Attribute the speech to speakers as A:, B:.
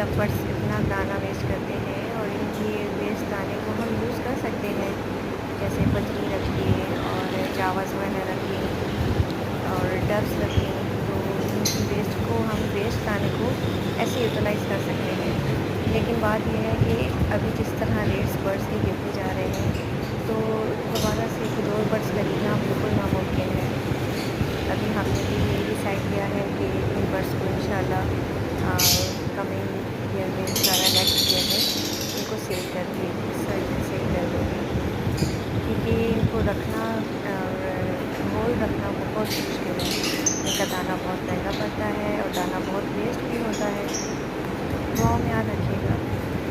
A: तब बर्ड्स इतना दाना वेस्ट करते हैं और इनकी वेस्ट दाने को हम यूज़ कर सकते हैं, जैसे बजरी रखिए और जावास वगैरह रखिए और डव्स रखिए, तो इनकी वेस्ट को हम वेस्ट दाने को ऐसे यूटिलाइज़ कर सकते हैं। लेकिन बात यह है कि अभी जिस तरह रेट्स बर्ड्स के गिरते जा रहे हैं, तो दोबारा से खुद और बर्ड्स खरीदना बिल्कुल नामुमकिन है। अभी हमने भी ये डिसाइड किया है कि इन बर्ड्स को इंशाल्लाह कमिंग ईयर में इंशाल्लाह नेक्स्ट ईयर में इनको सेल करके सेल कर देंगे, क्योंकि इनको रखना और होल रखना बहुत मुश्किल है। इनका दाना बहुत महंगा पड़ता है और दाना बहुत वेस्ट भी होता है। दुआओं में याद रखें।